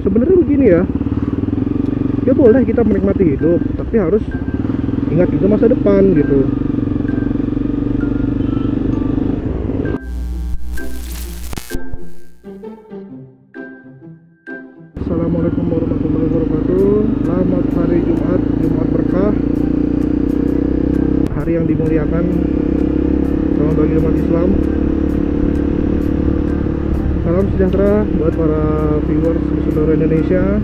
sebenarnya begini ya, ya boleh kita menikmati hidup, tapi harus ingat juga masa depan gitu. Assalamualaikum warahmatullahi wabarakatuh. Selamat hari Jumat, Jumat berkah, hari yang dimuliakan. Selamat bagi umat Islam. Salam sejahtera buat para viewers di seluruh Indonesia.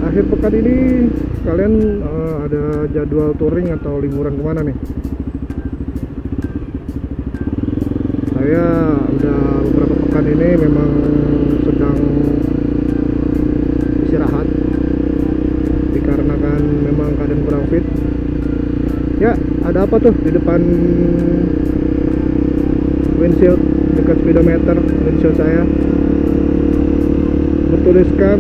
Akhir pekan ini kalian ada jadwal touring atau liburan kemana nih? Saya udah beberapa pekan ini memang sedang istirahat dikarenakan memang keadaan kurang fit. Ya, ada apa tuh di depan windshield, dekat speedometer windshield saya bertuliskan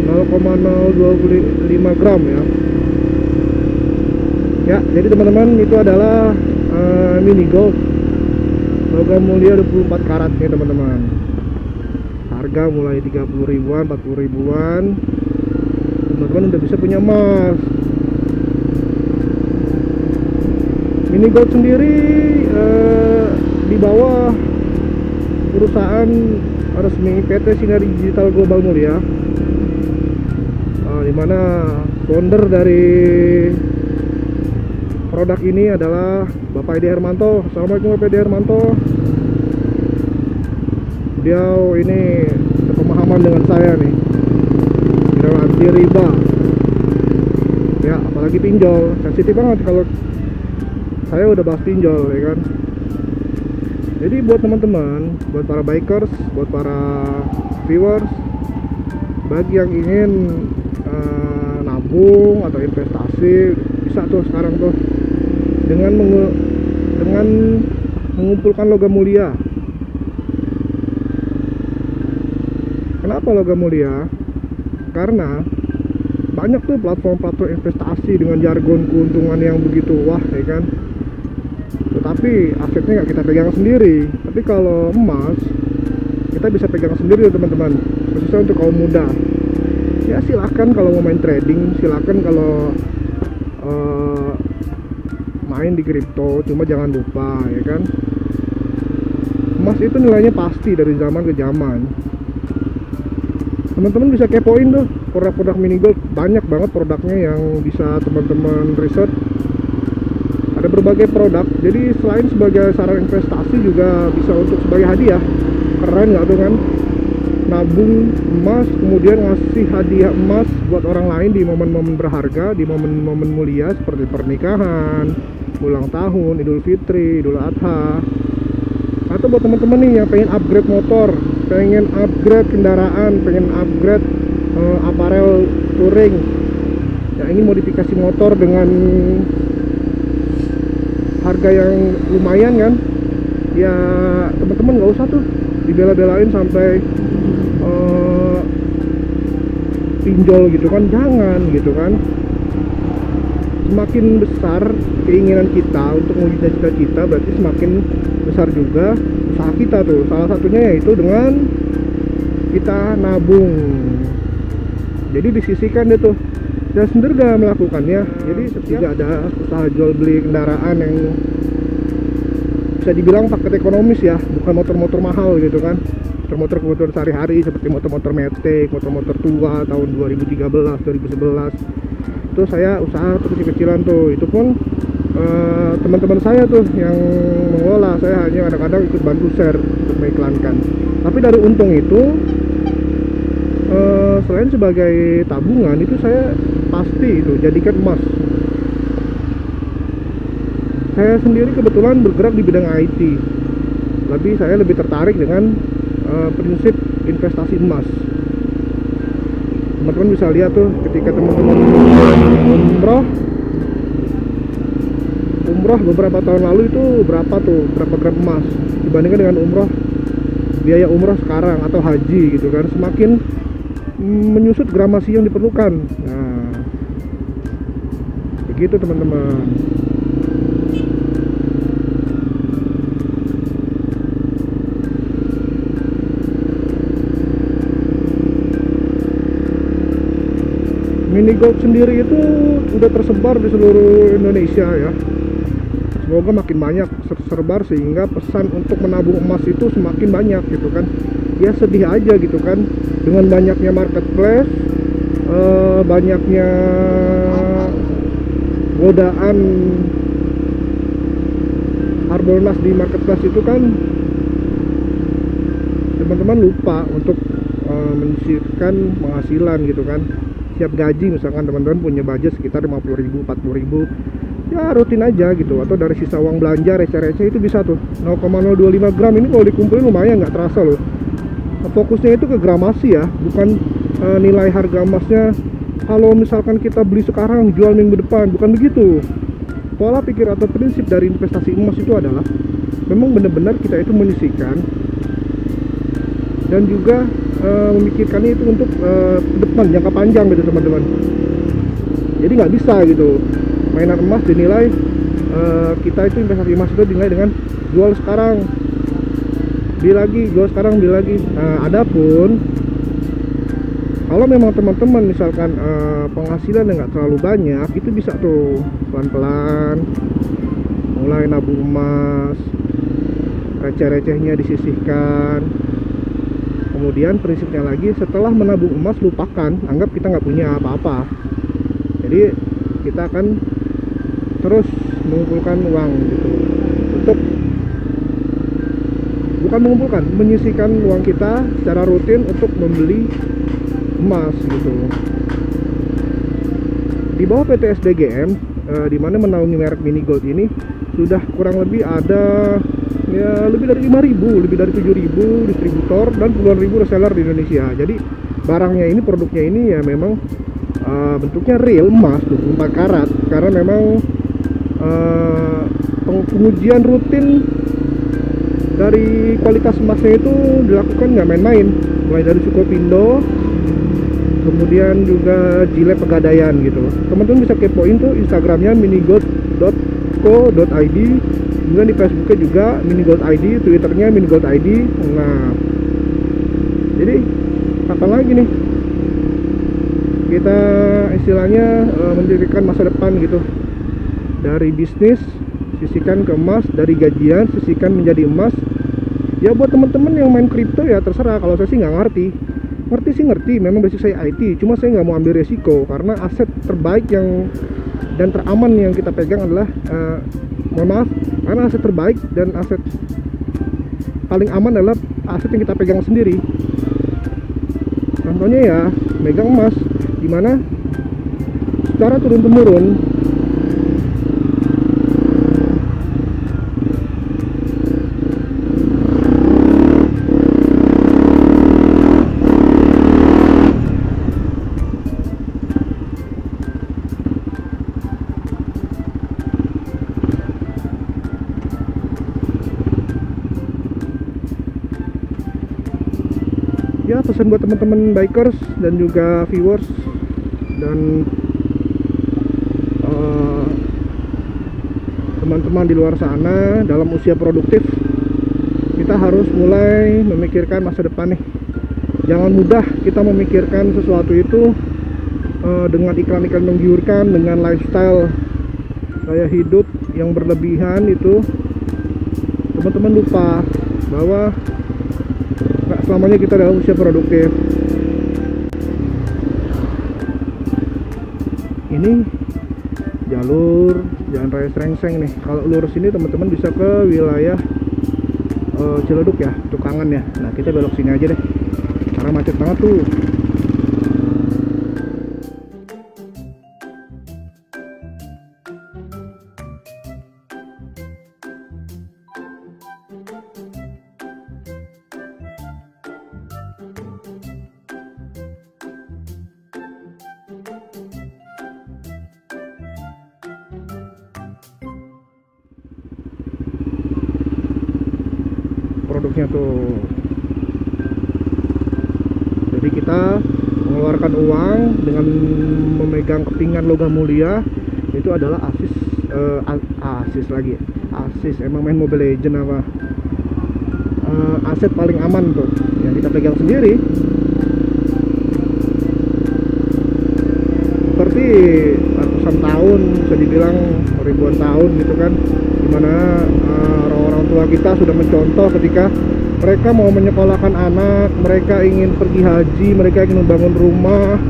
0,025 gram ya. Ya, jadi teman-teman, itu adalah Mini Gold logam mulia 24 karat nih teman-teman. Harga mulai 30 ribuan, 40 ribuan. Teman-teman udah bisa punya emas. Mini Gold sendiri di bawah perusahaan resmi PT Sinar Digital Global Mulia, dimana founder dari produk ini adalah Bapak Edi Hermanto. Assalamualaikum Bapak Edi Hermanto. Beliau ini sepemahaman dengan saya nih, beliau anti riba ya, apalagi pinjol. Sensitif banget kalau saya udah bahas pinjol ya kan. Jadi buat teman-teman, buat para bikers, buat para viewers, bagi yang ingin nabung atau investasi, bisa tuh sekarang tuh dengan mengumpulkan logam mulia. Kenapa logam mulia? Karena banyak tuh platform-platform investasi dengan jargon keuntungan yang begitu wah ya kan, tetapi asetnya nggak kita pegang sendiri. Tapi kalau emas kita bisa pegang sendiri teman-teman, khususnya untuk kaum muda. Ya silakan kalau mau main trading, silakan kalau main di kripto, cuma jangan lupa ya kan, emas itu nilainya pasti dari zaman ke zaman. Teman-teman bisa kepoin tuh produk-produk Mini Gold, banyak banget produknya yang bisa teman-teman riset. Ada berbagai produk, jadi selain sebagai saran investasi juga bisa untuk sebagai hadiah. Keren nggak tuh kan? Nabung emas, kemudian ngasih hadiah emas buat orang lain di momen-momen berharga, di momen-momen mulia seperti pernikahan, ulang tahun, Idul Fitri, Idul Adha. Atau buat teman-teman nih yang pengen upgrade motor, pengen upgrade kendaraan, pengen upgrade aparel touring, yang ingin modifikasi motor dengan harga yang lumayan kan, ya teman-teman nggak usah tuh dibela-belain sampai pinjol gitu kan, jangan gitu kan. Semakin besar keinginan kita untuk mewujudkan cita-cita, berarti semakin besar juga usaha kita tuh. Salah satunya yaitu dengan kita nabung. Jadi disisihkan deh tuh. Saya sendiri udah melakukannya. Jadi setiap ada usaha jual beli kendaraan yang bisa dibilang paket ekonomis ya, bukan motor-motor mahal gitu kan. Motor-motor kebutuhan sehari-hari seperti motor-motor Matic, motor-motor tua tahun 2013, 2011. Itu saya usaha tuh kecil-kecilan tuh. Itu pun teman-teman saya tuh yang mengelola, saya hanya kadang-kadang ikut bantu share untuk mengiklankan. Tapi dari untung itu, selain sebagai tabungan, itu saya pasti itu jadikan emas. Saya sendiri kebetulan bergerak di bidang IT, saya lebih tertarik dengan prinsip investasi emas. Teman-teman bisa lihat tuh ketika teman-teman umroh beberapa tahun lalu itu berapa gram emas dibandingkan dengan biaya umroh sekarang atau haji gitu kan, semakin menyusut gramasi yang diperlukan. Nah, begitu teman-teman. Mini Gold sendiri itu udah tersebar di seluruh Indonesia ya. Semoga makin banyak tersebar sehingga pesan untuk menabung emas itu semakin banyak gitu kan. Ya sedih aja gitu kan dengan banyaknya marketplace, banyaknya godaan Harbolnas di marketplace itu kan, teman-teman lupa untuk menyisihkan penghasilan gitu kan. Siap gaji misalkan teman-teman punya budget sekitar 50.000 40.000, ya rutin aja gitu, atau dari sisa uang belanja receh-receh itu bisa tuh 0,025 gram. Ini kalau dikumpulin lumayan, nggak terasa loh. Fokusnya itu ke gramasi ya, bukan nilai harga emasnya. Kalau misalkan kita beli sekarang jual minggu depan, bukan begitu. Pola pikir atau prinsip dari investasi emas itu adalah memang benar-benar kita itu menyisihkan dan juga memikirkannya itu untuk ke depan, jangka panjang gitu teman-teman. Jadi nggak bisa gitu mainan emas dinilai, kita itu investasi emas itu dinilai dengan jual sekarang beli lagi, jual sekarang beli lagi. Nah, adapun kalau memang teman-teman misalkan penghasilan yang nggak terlalu banyak, itu bisa tuh pelan-pelan mulai nabung emas, receh-recehnya disisihkan. Kemudian prinsipnya lagi, setelah menabung emas lupakan, anggap kita nggak punya apa-apa. Jadi kita akan terus mengumpulkan uang gitu, untuk bukan mengumpulkan, menyisihkan uang kita secara rutin untuk membeli emas gitu. Di bawah PT SDGM, di mana menaungi merek Mini Gold ini, sudah kurang lebih ada ya lebih dari 5.000, lebih dari 7.000 distributor dan puluhan ribu reseller di Indonesia. Jadi barangnya ini, produknya ini ya memang bentuknya real emas 24 karat, karena memang pengujian rutin dari kualitas emasnya itu dilakukan nggak main-main, mulai dari Sukopindo, kemudian juga Jile Pegadaian gitu. Teman-teman bisa kepoin tuh Instagramnya minigold.co.id, kemudian di Facebooknya juga Minigold ID, Twitternya Minigold ID. Nah, jadi kapan lagi nih kita istilahnya mendirikan masa depan gitu, dari bisnis sisihkan ke emas, dari gajian sisihkan menjadi emas. Ya buat teman-teman yang main kripto ya terserah, kalau saya sih nggak ngerti sih ngerti, memang basic saya IT, cuma saya nggak mau ambil resiko, karena aset terbaik yang dan teraman yang kita pegang adalah mohon maaf, karena aset terbaik dan aset paling aman adalah aset yang kita pegang sendiri. Contohnya ya megang emas, dimana secara turun-temurun ya. Pesan buat teman-teman bikers dan juga viewers dan teman-teman di luar sana dalam usia produktif, kita harus mulai memikirkan masa depan nih. Jangan mudah kita memikirkan sesuatu itu dengan iklan-iklan menggiurkan, dengan lifestyle gaya hidup yang berlebihan itu. Teman-teman lupa bahwa nggak selamanya kita dalam usia produktif. Ini jalur jalan raya Srengseng nih. Kalau lurus ini teman-teman bisa ke wilayah Ciledug ya, Tukangan ya. Nah kita belok sini aja deh, karena macet banget tuh. Produknya tuh, jadi kita mengeluarkan uang dengan memegang kepingan logam mulia, itu adalah asis lagi, asis emang main Mobile Legend apa, aset paling aman tuh yang kita pegang sendiri. seperti ratusan tahun, bisa dibilang ribuan tahun gitu kan, dimana orang-orang tua kita sudah mencontoh ketika mereka mau menyekolahkan anak, mereka ingin pergi haji, mereka ingin membangun rumah,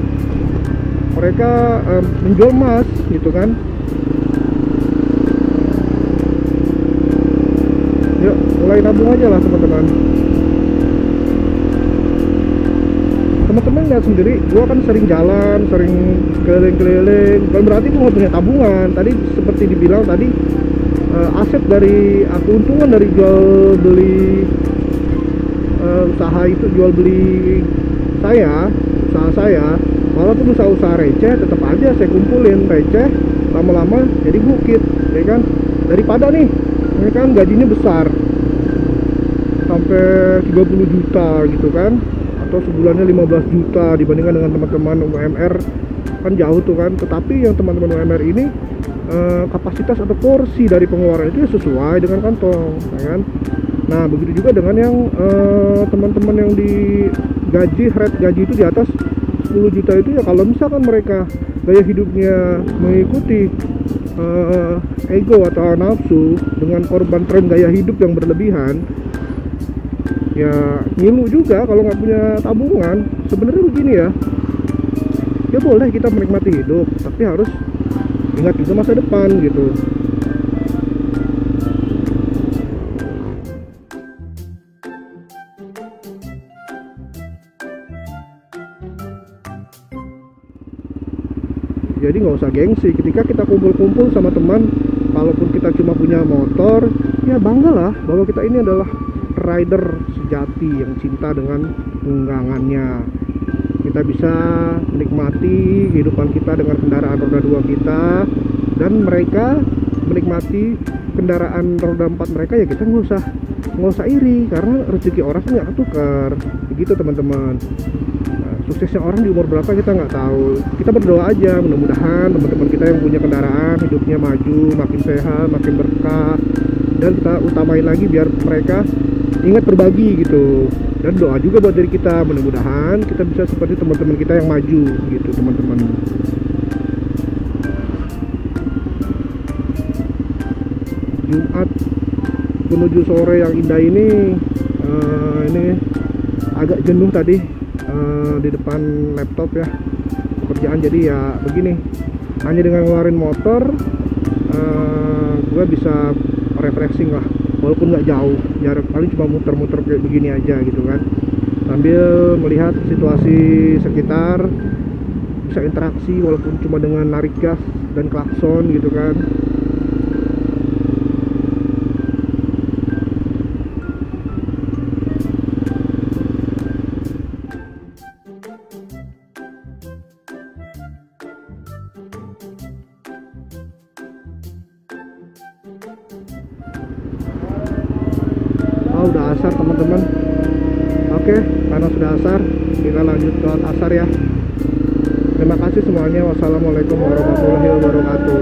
mereka menjual emas gitu kan. Yuk mulai nabung aja lah teman-teman. Teman-teman lihat sendiri, gua kan sering jalan, sering keliling-keliling, bukan berarti gua nggak punya tabungan. Tadi seperti dibilang tadi, aset dari keuntungan dari jual beli usaha itu, jual beli usaha saya, walaupun usaha receh, tetap aja saya kumpulin receh, lama-lama jadi bukit, ya kan. Daripada nih, ini kan gajinya besar sampai 30 juta gitu kan, atau sebulannya 15 juta dibandingkan dengan teman-teman UMR, kan jauh tuh kan. Tetapi yang teman-teman UMR ini kapasitas atau porsi dari pengeluaran itu ya sesuai dengan kantong, ya kan. Nah begitu juga dengan yang teman-teman yang di rate gaji itu di atas 10 juta itu, ya kalau misalkan mereka gaya hidupnya mengikuti ego atau nafsu dengan korban tren gaya hidup yang berlebihan, ya ngilu juga kalau nggak punya tabungan. Sebenarnya begini ya boleh kita menikmati hidup, tapi harus ingat juga masa depan gitu. Jadi nggak usah gengsi ketika kita kumpul-kumpul sama teman. Kalaupun kita cuma punya motor, ya banggalah bahwa kita ini adalah rider sejati yang cinta dengan tunggangannya. Kita bisa menikmati kehidupan kita dengan kendaraan roda 2 kita, dan mereka menikmati kendaraan roda 4 mereka. Ya kita nggak usah iri, karena rezeki orang kan nggak ketukar begitu teman-teman. Suksesnya orang di umur berapa kita nggak tahu. Kita berdoa aja, mudah-mudahan teman-teman kita yang punya kendaraan hidupnya maju, makin sehat, makin berkah, dan kita utamain lagi biar mereka ingat berbagi gitu. Dan doa juga buat diri kita, mudah-mudahan kita bisa seperti teman-teman kita yang maju gitu teman-teman. Jumat menuju sore yang indah ini agak jenuh tadi di depan laptop ya, pekerjaan. Jadi ya begini, hanya dengan ngeluarin motor gue bisa refreshing lah, walaupun nggak jauh jarak, paling cuma muter-muter kayak begini aja gitu kan, sambil melihat situasi sekitar, bisa interaksi walaupun cuma dengan narik gas dan klakson gitu kan. Udah asar teman-teman. Oke, karena sudah asar, kita lanjut ke asar ya. Terima kasih semuanya. Wassalamualaikum warahmatullahi wabarakatuh.